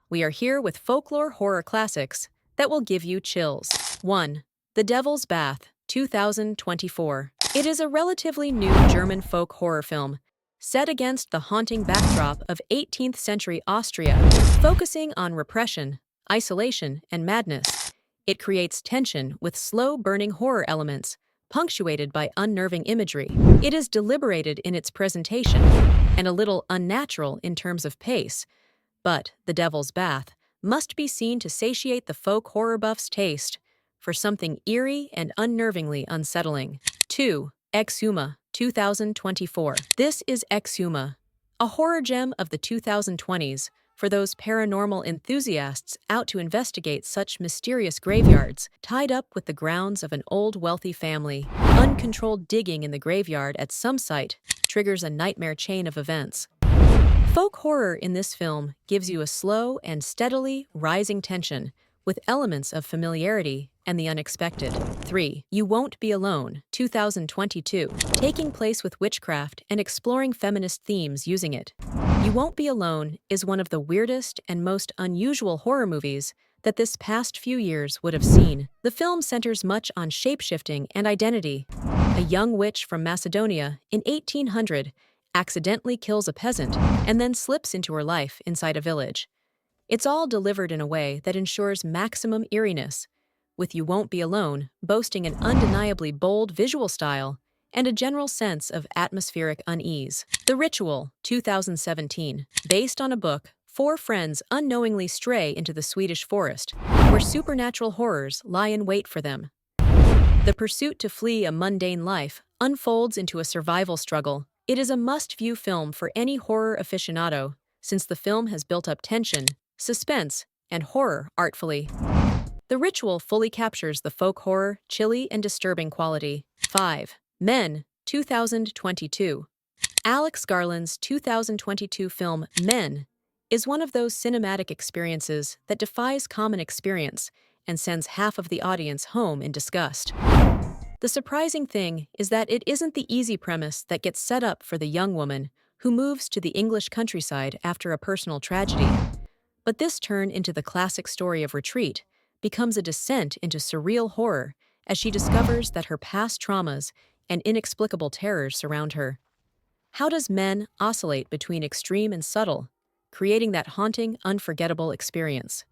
We are here with folklore horror classics that will give you chills. 1. The Devil's Bath, 2024. It is a relatively new German folk horror film set against the haunting backdrop of 18th century Austria, focusing on repression, isolation, and madness. It creates tension with slow-burning horror elements, punctuated by unnerving imagery. It is deliberated in its presentation and a little unnatural in terms of pace, but The Devil's Bath must be seen to satiate the folk horror buff's taste for something eerie and unnervingly unsettling. 2. Exhuma, 2024. This is Exhuma, a horror gem of the 2020s for those paranormal enthusiasts out to investigate such mysterious graveyards. Tied up with the grounds of an old wealthy family, uncontrolled digging in the graveyard at some site triggers a nightmare chain of events. Folk horror in this film gives you a slow and steadily rising tension with elements of familiarity and the unexpected. 3. You Won't Be Alone, 2022. Taking place with witchcraft and exploring feminist themes using it. You Won't Be Alone is one of the weirdest and most unusual horror movies that this past few years would have seen. The film centers much on shape-shifting and identity. A young witch from Macedonia in 1800 accidentally kills a peasant and then slips into her life inside a village. It's all delivered in a way that ensures maximum eeriness, with You Won't Be Alone boasting an undeniably bold visual style and a general sense of atmospheric unease. The Ritual, 2017. Based on a book, four friends unknowingly stray into the Swedish forest, where supernatural horrors lie in wait for them. The pursuit to flee a mundane life unfolds into a survival struggle. It is a must-view film for any horror aficionado, since the film has built up tension, suspense, and horror artfully. The Ritual fully captures the folk horror, chilly and disturbing quality. 5. Men, 2022. Alex Garland's 2022 film Men is one of those cinematic experiences that defies common experience and sends half of the audience home in disgust. The surprising thing is that it isn't the easy premise that gets set up for the young woman who moves to the English countryside after a personal tragedy. But this turn into the classic story of retreat becomes a descent into surreal horror as she discovers that her past traumas and inexplicable terrors surround her. How does Men oscillate between extreme and subtle, creating that haunting, unforgettable experience?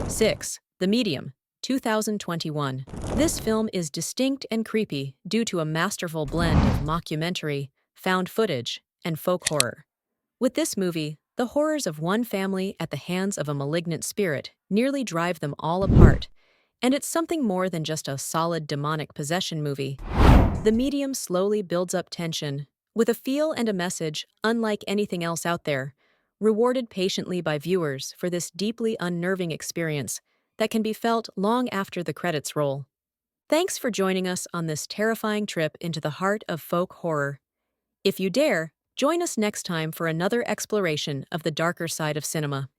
6. The Medium, 2021. This film is distinct and creepy due to a masterful blend of mockumentary, found footage, and folk horror. With this movie, the horrors of one family at the hands of a malignant spirit nearly drive them all apart, and it's something more than just a solid demonic possession movie. The Medium slowly builds up tension, with a feel and a message unlike anything else out there, rewarded patiently by viewers for this deeply unnerving experience that can be felt long after the credits roll. Thanks for joining us on this terrifying trip into the heart of folk horror. If you dare, join us next time for another exploration of the darker side of cinema.